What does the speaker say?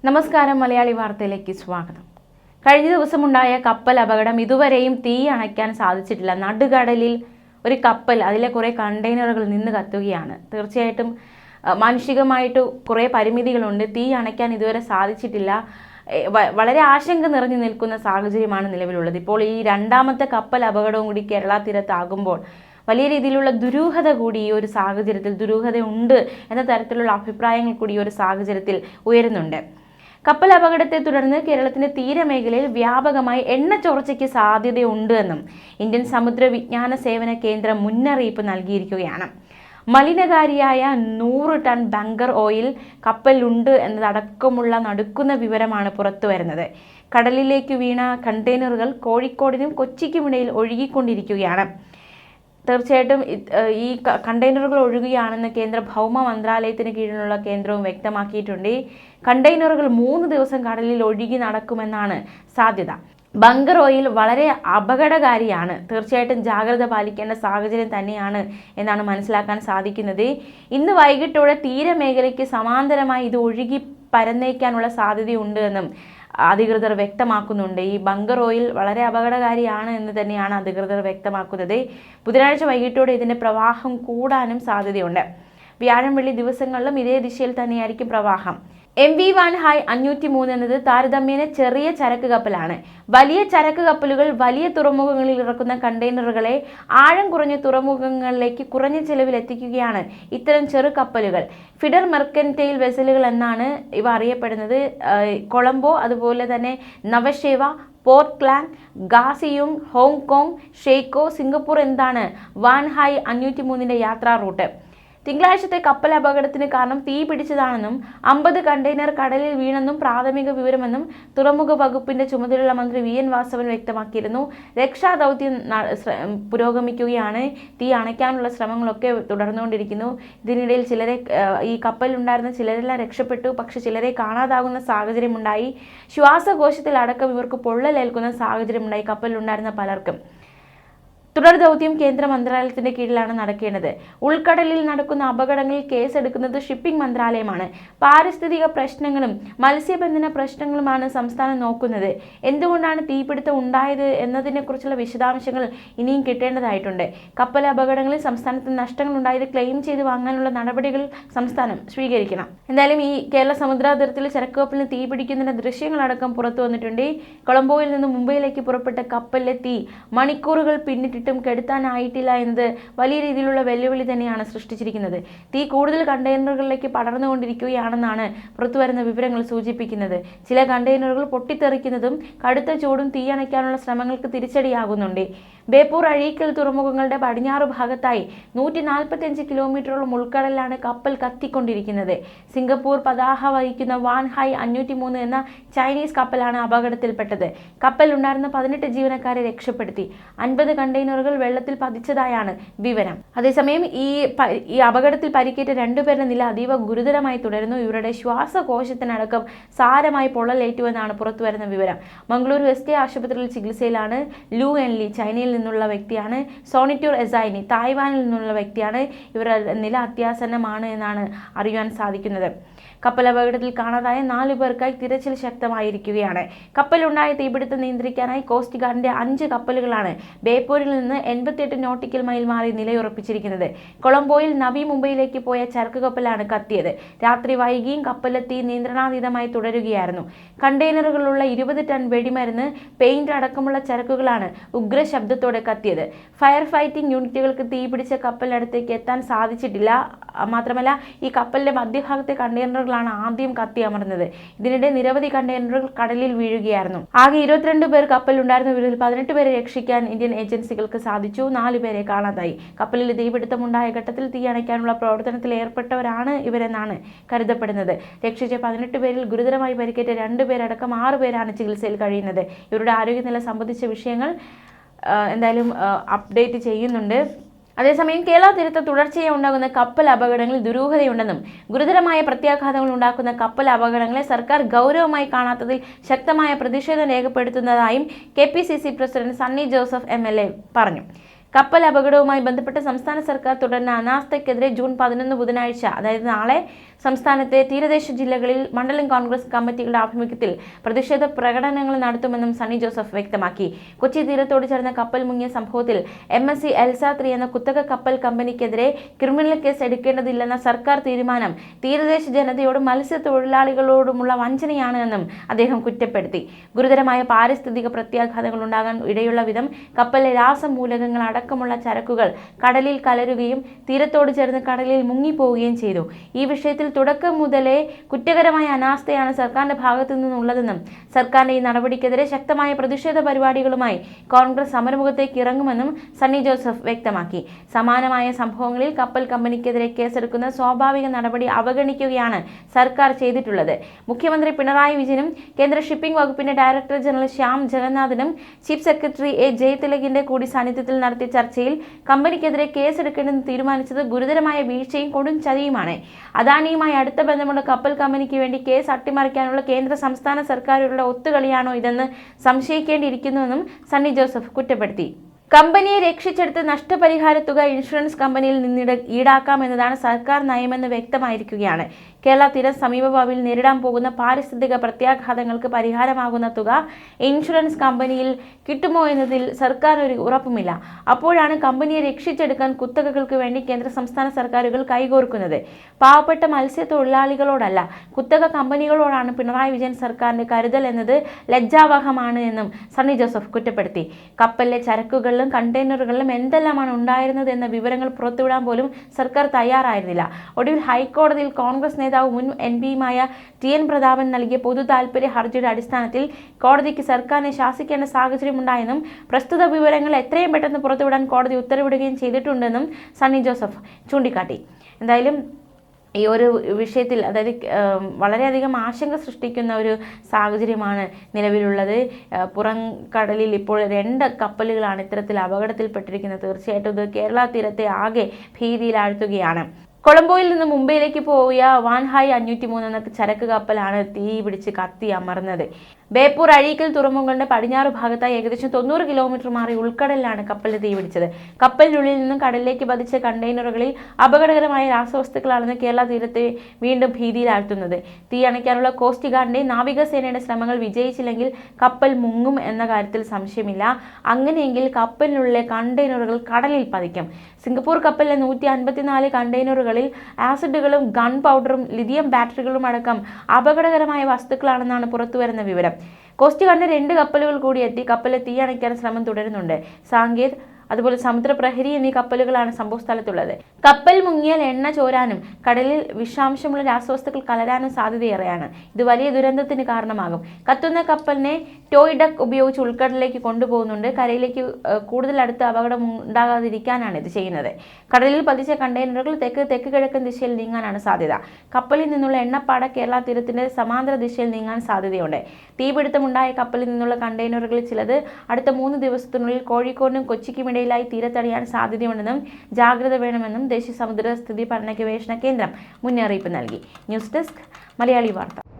നമസ്കാരം, മലയാളി വാർത്തയിലേക്ക് സ്വാഗതം. കഴിഞ്ഞ ദിവസമുണ്ടായ കപ്പൽ അപകടം ഇതുവരെയും തീ അണയ്ക്കാൻ സാധിച്ചിട്ടില്ല. നടുകടലിൽ ഒരു കപ്പൽ, അതിലെ കുറേ കണ്ടെയ്നറുകൾ നിന്ന് കത്തുകയാണ്. തീർച്ചയായിട്ടും മാനുഷികമായിട്ട് കുറേ പരിമിതികളുണ്ട്. തീ അണയ്ക്കാൻ ഇതുവരെ സാധിച്ചിട്ടില്ല. വളരെ ആശങ്ക നിറഞ്ഞു നിൽക്കുന്ന സാഹചര്യമാണ് നിലവിലുള്ളത്. ഇപ്പോൾ ഈ രണ്ടാമത്തെ കപ്പൽ അപകടവും കൂടി കേരള തീരത്താകുമ്പോൾ വലിയ രീതിയിലുള്ള ദുരൂഹത കൂടി ഈ ഒരു സാഹചര്യത്തിൽ ദുരൂഹതയുണ്ട് എന്ന തരത്തിലുള്ള അഭിപ്രായങ്ങൾ കൂടി ഈ ഒരു സാഹചര്യത്തിൽ ഉയരുന്നുണ്ട്. കപ്പൽ അപകടത്തെ തുടർന്ന് കേരളത്തിന്റെ തീരമേഖലയിൽ വ്യാപകമായി എണ്ണ ചോർച്ചയ്ക്ക് സാധ്യതയുണ്ട് എന്നും ഇന്ത്യൻ സമുദ്ര വിജ്ഞാന സേവന കേന്ദ്രം മുന്നറിയിപ്പ് നൽകിയിരിക്കുകയാണ്. മലിനകാരിയായ 100 ടൺ ബങ്കർ ഓയിൽ കപ്പലിലുണ്ട് എന്നതടക്കമുള്ള നടുക്കുന്ന വിവരമാണ് പുറത്തു വരുന്നത്. കടലിലേക്ക് വീണ കണ്ടെയ്നറുകൾ കോഴിക്കോടിനും കൊച്ചിക്കുമിടയിൽ ഒഴുകിക്കൊണ്ടിരിക്കുകയാണ്. തീർച്ചയായിട്ടും ഈ കണ്ടെയ്നറുകൾ ഒഴുകുകയാണെന്ന് കേന്ദ്ര ഭൗമ മന്ത്രാലയത്തിന് കീഴിലുള്ള കേന്ദ്രവും വ്യക്തമാക്കിയിട്ടുണ്ട്. കണ്ടെയ്നറുകൾ 3 ദിവസം കടലിൽ ഒഴുകി നടക്കുമെന്നാണ് സാധ്യത. ബങ്കർ ഓയിൽ വളരെ അപകടകാരിയാണ്. തീർച്ചയായിട്ടും ജാഗ്രത പാലിക്കേണ്ട സാഹചര്യം തന്നെയാണ് എന്നാണ് മനസ്സിലാക്കാൻ സാധിക്കുന്നത്. ഇന്ന് വൈകിട്ടോടെ തീരമേഖലയ്ക്ക് സമാന്തരമായി ഇത് ഒഴുകി പരന്നേക്കാനുള്ള സാധ്യതയുണ്ട് എന്നും അധികൃതർ വ്യക്തമാക്കുന്നുണ്ട്. ഈ ബങ്കർ ഓയിൽ വളരെ അപകടകാരിയാണ് എന്ന് തന്നെയാണ് അധികൃതർ വ്യക്തമാക്കുന്നത്. ബുധനാഴ്ച വൈകിട്ടോടെ ഇതിൻ്റെ പ്രവാഹം കൂടാനും സാധ്യതയുണ്ട്. വ്യാഴം വെള്ളി ദിവസങ്ങളിലും ഇതേ ദിശയിൽ തന്നെയായിരിക്കും പ്രവാഹം. MV വാൻഹായ് 503 എന്നത് താരതമ്യേന ചെറിയ ചരക്ക് കപ്പലാണ്. വലിയ ചരക്ക് കപ്പലുകൾ വലിയ തുറമുഖങ്ങളിൽ ഇറക്കുന്ന കണ്ടെയ്നറുകളെ ആഴം കുറഞ്ഞ തുറമുഖങ്ങളിലേക്ക് കുറഞ്ഞ ചെലവിൽ എത്തിക്കുകയാണ് ഇത്തരം ചെറു കപ്പലുകൾ. ഫിഡർ മെർക്കൻറ്റൈൽ വെസലുകൾ എന്നാണ് ഇവ അറിയപ്പെടുന്നത്. കൊളംബോ, അതുപോലെ തന്നെ നവശേവ, പോർട്ട്ലാൻഡ്, ഗാസിയുങ്, ഹോങ്കോങ്, ഷെയ്ക്കോ, സിംഗപ്പൂർ എന്താണ് വാൻഹായ് 503 യാത്രാ റൂട്ട്. തിങ്കളാഴ്ചത്തെ കപ്പൽ അപകടത്തിന് കാരണം തീ പിടിച്ചതാണെന്നും 50 കണ്ടെയ്നർ കടലിൽ വീണെന്നും പ്രാഥമിക വിവരമെന്നും തുറമുഖ വകുപ്പിന്റെ ചുമതലയുള്ള മന്ത്രി VN വാസവൻ വ്യക്തമാക്കിയിരുന്നു. രക്ഷാദൗത്യം പുരോഗമിക്കുകയാണ്. തീ അണയ്ക്കാനുള്ള ശ്രമങ്ങളൊക്കെ തുടർന്നുകൊണ്ടിരിക്കുന്നു. ഇതിനിടയിൽ ഈ കപ്പലിലുണ്ടായിരുന്ന ചിലരെല്ലാം രക്ഷപ്പെട്ടു. പക്ഷെ ചിലരെ കാണാതാകുന്ന സാഹചര്യമുണ്ടായി. ശ്വാസകോശത്തിൽ അടക്കം ഇവർക്ക് പൊള്ളലേൽക്കുന്ന സാഹചര്യമുണ്ടായി കപ്പലിലുണ്ടായിരുന്ന പലർക്കും. തുടർ ദൗത്യം കേന്ദ്ര മന്ത്രാലയത്തിന്റെ കീഴിലാണ് നടക്കേണ്ടത്. ഉൾക്കടലിൽ നടക്കുന്ന അപകടങ്ങളിൽ കേസെടുക്കുന്നത് ഷിപ്പിംഗ് മന്ത്രാലയമാണ്. പാരിസ്ഥിതിക പ്രശ്നങ്ങളും മത്സ്യബന്ധന പ്രശ്നങ്ങളുമാണ് സംസ്ഥാനം നോക്കുന്നത്. എന്തുകൊണ്ടാണ് തീപിടുത്തം ഉണ്ടായത് എന്നതിനെക്കുറിച്ചുള്ള വിശദാംശങ്ങൾ ഇനിയും കിട്ടേണ്ടതായിട്ടുണ്ട്. കപ്പൽ അപകടങ്ങളിൽ സംസ്ഥാനത്ത് നഷ്ടങ്ങൾ ഉണ്ടായത് ക്ലെയിം ചെയ്ത് വാങ്ങാനുള്ള നടപടികൾ സംസ്ഥാനം സ്വീകരിക്കണം. എന്തായാലും ഈ കേരള സമുദ്രാതിർത്തിയിൽ ചരക്ക് കപ്പലിന് തീ പിടിക്കുന്നതിന്റെ ദൃശ്യങ്ങളടക്കം പുറത്തു വന്നിട്ടുണ്ട്. കൊളംബോയിൽ നിന്ന് മുംബൈയിലേക്ക് പുറപ്പെട്ട കപ്പലിലെ തീ മണിക്കൂറുകൾ പിന്നിട്ടിട്ട് കെടുത്താനായിട്ടില്ല എന്നത് വലിയ രീതിയിലുള്ള വെല്ലുവിളി തന്നെയാണ് സൃഷ്ടിച്ചിരിക്കുന്നത്. തീ കൂടുതൽ കണ്ടെയ്നറുകളിലേക്ക് പടർന്നുകൊണ്ടിരിക്കുകയാണെന്നാണ് പുറത്തുവരുന്ന വിവരങ്ങൾ സൂചിപ്പിക്കുന്നത്. ചില കണ്ടെയ്നറുകൾ പൊട്ടിത്തെറിക്കുന്നതും കടുത്ത ചൂടും തീയണയ്ക്കാനുള്ള ശ്രമങ്ങൾക്ക് തിരിച്ചടിയാകുന്നുണ്ട്. ബേപ്പൂർ, അഴീക്കൽ തുറമുഖങ്ങളുടെ പടിഞ്ഞാറ് ഭാഗത്തായി 145 കിലോമീറ്ററോളം ഉൾക്കടലിലാണ് കപ്പൽ കത്തിക്കൊണ്ടിരിക്കുന്നത്. സിംഗപ്പൂർ പതാക വഹിക്കുന്ന വാൻഹായ് 503 എന്ന ചൈനീസ് കപ്പലാണ് അപകടത്തിൽപ്പെട്ടത്. കപ്പലിലുണ്ടായിരുന്ന 18 ജീവനക്കാരെ രക്ഷപ്പെടുത്തി. 50 കണ്ടെയ്നറുകൾ വെള്ളത്തിൽ പതിച്ചതായാണ് വിവരം. അതേസമയം ഈ അപകടത്തിൽ പരിക്കേറ്റ 2 പേരുടെ നില അതീവ ഗുരുതരമായി തുടരുന്നു. ഇവരുടെ ശ്വാസകോശത്തിനടക്കം സാരമായി പൊള്ളലേറ്റുവെന്നാണ് പുറത്തുവരുന്ന വിവരം. മംഗളൂരു SK ആശുപത്രിയിൽ ചികിത്സയിലാണ്. ലു എൻലി ചൈനയിൽ നിന്നുള്ള വ്യക്തിയാണ്. സോണിറ്റ്യൂർ എസൈനി തായ്വാനിൽ നിന്നുള്ള വ്യക്തിയാണ്. ഇവരുടെ നില അത്യാസന്നമാണ് എന്നാണ് അറിയാൻ സാധിക്കുന്നത്. കപ്പൽ അപകടത്തിൽ കാണാതായ 4 പേർക്കായി തിരച്ചിൽ ശക്തമായിരിക്കുകയാണ്. കപ്പലുണ്ടായ തീപിടുത്തം നിയന്ത്രിക്കാനായി കോസ്റ്റ് ഗാർഡിന്റെ 5 കപ്പലുകളാണ് ബേപ്പൂരിൽ നിന്ന് 88 നോട്ടിക്കൽ മൈൽ മാറി നിലയുറപ്പിച്ചിരിക്കുന്നത്. കൊളംബോയിൽ നവി മുംബൈയിലേക്ക് പോയ ചരക്ക് കപ്പലാണ് കത്തിയത്. രാത്രി വൈകിയും കപ്പലിലെ തീ നിയന്ത്രണാതീതമായി തുടരുകയായിരുന്നു. കണ്ടെയ്നറുകളുള്ള 20 ടൺ വെടിമരുന്ന്, പെയിന്റ് അടക്കമുള്ള ചരക്കുകളാണ് ഉഗ്ര ശബ്ദത്തോടെ കത്തിയത്. ഫയർ ഫൈറ്റിംഗ് യൂണിറ്റുകൾക്ക് തീപിടിച്ച കപ്പലിനടുത്തേക്ക് എത്താൻ സാധിച്ചിട്ടില്ല. മാത്രമല്ല, ഈ കപ്പലിന്റെ മധ്യഭാഗത്തെ കണ്ടെയ്നറുകളാണ് ആദ്യം കത്തിയമർന്നത്. ഇതിനിടെ നിരവധി കണ്ടെയ്നറുകൾ കടലിൽ വീഴുകയായിരുന്നു. ആകെ 22 പേർ കപ്പലുണ്ടായിരുന്നവരിൽ 18 പേരെ രക്ഷിക്കാൻ ഇന്ത്യൻ ഏജൻസികൾക്ക് സാധിച്ചു. 4 പേരെ കാണാതായി. കപ്പലിൽ തീപിടുത്തമുണ്ടായ ഘട്ടത്തിൽ തീ അണയ്ക്കാനുള്ള പ്രവർത്തനത്തിൽ ഏർപ്പെട്ടവരാണ് ഇവരെന്നാണ് കരുതപ്പെടുന്നത്. രക്ഷിച്ച 18 പേരിൽ ഗുരുതരമായി പരിക്കേറ്റ 2 പേരടക്കം 6 പേരാണ് ചികിത്സയിൽ കഴിയുന്നത്. ഇവരുടെ ആരോഗ്യനില സംബന്ധിച്ച വിഷയങ്ങൾ എന്തായാലും അപ്ഡേറ്റ് ചെയ്യുന്നുണ്ട്. അതേസമയം കേരള തീരത്ത് തുടർച്ചയായി ഉണ്ടാകുന്ന കപ്പൽ അപകടങ്ങളിൽ ദുരൂഹതയുണ്ടെന്നും ഗുരുതരമായ പ്രത്യാഘാതങ്ങൾ ഉണ്ടാക്കുന്ന കപ്പൽ അപകടങ്ങളെ സർക്കാർ ഗൗരവമായി കാണാത്തതിൽ ശക്തമായ പ്രതിഷേധം രേഖപ്പെടുത്തുന്നതായും KPCC president Sunny Joseph MLA പറഞ്ഞു. കപ്പൽ അപകടവുമായി ബന്ധപ്പെട്ട് സംസ്ഥാന സർക്കാർ തുടരുന്ന അനാസ്ഥയ്ക്കെതിരെ ജൂൺ 11 ബുധനാഴ്ച, അതായത് നാളെ സംസ്ഥാനത്തെ തീരദേശ ജില്ലകളിൽ മണ്ഡലം കോൺഗ്രസ് കമ്മിറ്റികളുടെ ആഭിമുഖ്യത്തിൽ പ്രതിഷേധ പ്രകടനങ്ങൾ നടത്തുമെന്നും സണ്ണി ജോസഫ് വ്യക്തമാക്കി. കൊച്ചി തീരത്തോട് ചേർന്ന കപ്പൽ മുങ്ങിയ സംഭവത്തിൽ MSC എൽസ 3 എന്ന കുത്തക കപ്പൽ കമ്പനിക്കെതിരെ ക്രിമിനൽ കേസ് എടുക്കേണ്ടതില്ലെന്ന സർക്കാർ തീരുമാനം തീരദേശ ജനതയോടും മത്സ്യത്തൊഴിലാളികളോടുമുള്ള വഞ്ചനയാണ് എന്നും അദ്ദേഹം കുറ്റപ്പെടുത്തി. ഗുരുതരമായ പാരിസ്ഥിതിക പ്രത്യാഘാതങ്ങൾ ഉണ്ടാകാൻ ഇടയുള്ള വിധം കപ്പലിലെ രാസമൂലകങ്ങൾ അടക്കമുള്ള ചരക്കുകൾ കടലിൽ കലരുകയും തീരത്തോട് ചേർന്ന് കടലിൽ മുങ്ങിപ്പോവുകയും ചെയ്തു. ഈ വിഷയത്തിൽ തുടക്കം മുതലേ കുറ്റകരമായ അനാസ്ഥയാണ് സർക്കാരിന്റെ ഭാഗത്തു നിന്നുള്ളതെന്നും സർക്കാരിന്റെ ഈ നടപടിക്കെതിരെ ശക്തമായ പ്രതിഷേധ പരിപാടികളുമായി കോൺഗ്രസ് സമരമുഖത്തേക്ക് ഇറങ്ങുമെന്നും സണ്ണി ജോസഫ് വ്യക്തമാക്കി. സമാനമായ സംഭവങ്ങളിൽ കപ്പൽ കമ്പനിക്കെതിരെ കേസെടുക്കുന്ന സ്വാഭാവിക നടപടി അവഗണിക്കുകയാണ് സർക്കാർ ചെയ്തിട്ടുള്ളത്. മുഖ്യമന്ത്രി പിണറായി വിജയനും കേന്ദ്ര ഷിപ്പിംഗ് വകുപ്പിന്റെ ഡയറക്ടർ ജനറൽ ശ്യാം ജഗന്നാഥനും ചീഫ് സെക്രട്ടറി A. ജയതിലകിന്റെ കൂടി സാന്നിധ്യത്തിൽ നടത്തിയ ചർച്ചയിൽ കമ്പനിക്കെതിരെ കേസെടുക്കേണ്ടെന്ന് തീരുമാനിച്ചത് ഗുരുതരമായ വീഴ്ചയും കൊടും ചതിയുമാണ്. അദാനിയുമായി അടുത്ത ബന്ധമുള്ള കപ്പൽ കമ്പനിക്ക് വേണ്ടി കേസ് അട്ടിമറിക്കാനുള്ള കേന്ദ്ര സംസ്ഥാന സർക്കാരുകളുടെ ഒത്തുകളിയാണോ ഇതെന്ന് സംശയിക്കേണ്ടിയിരിക്കുന്നുവെന്നും സണ്ണി ജോസഫ് കുറ്റപ്പെടുത്തി. കമ്പനിയെ രക്ഷിച്ചെടുത്ത് നഷ്ടപരിഹാര തുക ഇൻഷുറൻസ് കമ്പനിയിൽ നിന്ന് ഈടാക്കാമെന്നതാണ് സർക്കാർ നയമെന്ന് വ്യക്തമായിരിക്കുകയാണ്. കേരള തീര സമീപഭാവിയിൽ നേരിടാൻ പോകുന്ന പാരിസ്ഥിതിക പ്രത്യാഘാതങ്ങൾക്ക് പരിഹാരമാകുന്ന തുക ഇൻഷുറൻസ് കമ്പനിയിൽ കിട്ടുമോ എന്നതിൽ സർക്കാർ ഒരു ഉറപ്പുമില്ല. അപ്പോഴാണ് കമ്പനിയെ രക്ഷിച്ചെടുക്കാൻ കുത്തകകൾക്ക് വേണ്ടി കേന്ദ്ര സംസ്ഥാന സർക്കാരുകൾ കൈകോർക്കുന്നത്. പാവപ്പെട്ട മത്സ്യത്തൊഴിലാളികളോടല്ല, കുത്തക കമ്പനികളോടാണ് പിണറായി വിജയൻ സർക്കാരിന്റെ കരുതൽ എന്നത് ലജ്ജാവഹമാണ് എന്നും സണ്ണി ജോസഫ് കുറ്റപ്പെടുത്തി. കപ്പലിലെ ചരക്കുകളിലും കണ്ടെയ്നറുകളിലും എന്തെല്ലാമാണ് ഉണ്ടായിരുന്നത് എന്ന വിവരങ്ങൾ പുറത്തുവിടാൻ പോലും സർക്കാർ തയ്യാറായിരുന്നില്ല. ഒടുവിൽ ഹൈക്കോടതിയിൽ കോൺഗ്രസ് നേതാവ് മുൻ MP-യുമായ TN പ്രതാപൻ നൽകിയ പൊതു താൽപര്യ ഹർജിയുടെ അടിസ്ഥാനത്തിൽ കോടതിക്ക് സർക്കാരിനെ ശാസിക്കേണ്ട സാഹചര്യമുണ്ടായെന്നും പ്രസ്തുത വിവരങ്ങൾ എത്രയും പെട്ടെന്ന് പുറത്തുവിടാൻ കോടതി ഉത്തരവിടുകയും ചെയ്തിട്ടുണ്ടെന്നും സണ്ണി ജോസഫ് ചൂണ്ടിക്കാട്ടി. എന്തായാലും ഈ ഒരു വിഷയത്തിൽ അതായത് വളരെയധികം ആശങ്ക സൃഷ്ടിക്കുന്ന ഒരു സാഹചര്യമാണ് നിലവിലുള്ളത്. പുറം കടലിൽ ഇപ്പോൾ 2 കപ്പലുകളാണ് ഇത്തരത്തിൽ അപകടത്തിൽപ്പെട്ടിരിക്കുന്നത്. തീർച്ചയായിട്ടും ഇത് കേരള തീരത്തെ ആകെ ഭീതിയിലാഴ്ത്തുകയാണ്. കൊളംബോയിൽ നിന്ന് മുംബൈയിലേക്ക് പോയ വാൻഹായ് 503 എന്ന ചരക്ക് കപ്പലാണ് തീ പിടിച്ച് കത്തി അമർന്നത്. ബേപ്പൂർ അഴീക്കൽ തുറമുഖങ്ങളുടെ പടിഞ്ഞാറ് ഭാഗത്തായി ഏകദേശം 90 കിലോമീറ്റർ മാറി ഉൾക്കടലിലാണ് കപ്പലിന് തീ പിടിച്ചത്. കപ്പലിനുള്ളിൽ നിന്നും കടലിലേക്ക് പതിച്ച കണ്ടെയ്നറുകളിൽ അപകടകരമായ രാസവസ്തുക്കളാണെന്ന് കേരള തീരത്തെ വീണ്ടും ഭീതിയിലാഴ്ത്തുന്നത്. തീ അണയ്ക്കാനുള്ള കോസ്റ്റ് ഗാർഡിന്റെ നാവികസേനയുടെ ശ്രമങ്ങൾ വിജയിച്ചില്ലെങ്കിൽ കപ്പൽ മുങ്ങും എന്ന കാര്യത്തിൽ സംശയമില്ല. അങ്ങനെയെങ്കിൽ കപ്പലിനുള്ളിലെ കണ്ടെയ്നറുകൾ കടലിൽ പതിക്കും. സിംഗപ്പൂർ കപ്പലിലെ 154 കണ്ടെയ്നറുകളിൽ ആസിഡുകളും ഗൺ പൗഡറും ലിഥിയം ബാറ്ററികളും അടക്കം അപകടകരമായ വസ്തുക്കളാണെന്നാണ് പുറത്തുവരുന്ന വിവരം. കോസ്റ്റ് ഗാർഡിന്റെ 2 കപ്പലുകൾ കൂടി എത്തി കപ്പലിൽ തീയണയ്ക്കാൻ ശ്രമം തുടരുന്നുണ്ട്. സാങ്കേത് അതുപോലെ സമുദ്രപ്രഹരി എന്നീ കപ്പലുകളാണ് സംഭവസ്ഥലത്തുള്ളത്. കപ്പൽ മുങ്ങിയാൽ എണ്ണ ചോരാനും കടലിൽ വിഷാംശമുള്ള രാസവസ്തുക്കൾ കലരാനും സാധ്യതയേറെയാണ്. ഇത് വലിയ ദുരന്തത്തിന് കാരണമാകും. കത്തുന്ന കപ്പലിനെ ടോയ് ഡക്ക് ഉപയോഗിച്ച് ഉൾക്കടലിലേക്ക് കൊണ്ടുപോകുന്നുണ്ട്. കരയിലേക്ക് കൂടുതൽ അടുത്ത് അപകടം ഉണ്ടാകാതിരിക്കാനാണ് ഇത് ചെയ്യുന്നത്. കടലിൽ പതിച്ച കണ്ടെയ്നറുകൾ തെക്ക് കിഴക്കൻ ദിശയിൽ നീങ്ങാനാണ് സാധ്യത. കപ്പലിൽ നിന്നുള്ള എണ്ണപ്പാട കേരള തീരത്തിന്റെ സമാന്തര ദിശയിൽ നീങ്ങാൻ സാധ്യതയുണ്ട്. തീപിടുത്തമുണ്ടായ കപ്പലിൽ നിന്നുള്ള കണ്ടെയ്നറുകളിൽ ചിലത് അടുത്ത 3 ദിവസത്തിനുള്ളിൽ കോഴിക്കോടിനും കൊച്ചിക്കും ഇടയിലായി തീരത്തടിയാൻ സാധ്യതയുണ്ടെന്നും ജാഗ്രത വേണമെന്നും ദേശീയ സമുദ്ര സ്ഥിതി പഠന ഗവേഷണ കേന്ദ്രം മുന്നറിയിപ്പ് നൽകി. ന്യൂസ് ഡെസ്ക് മലയാളി വാർത്ത.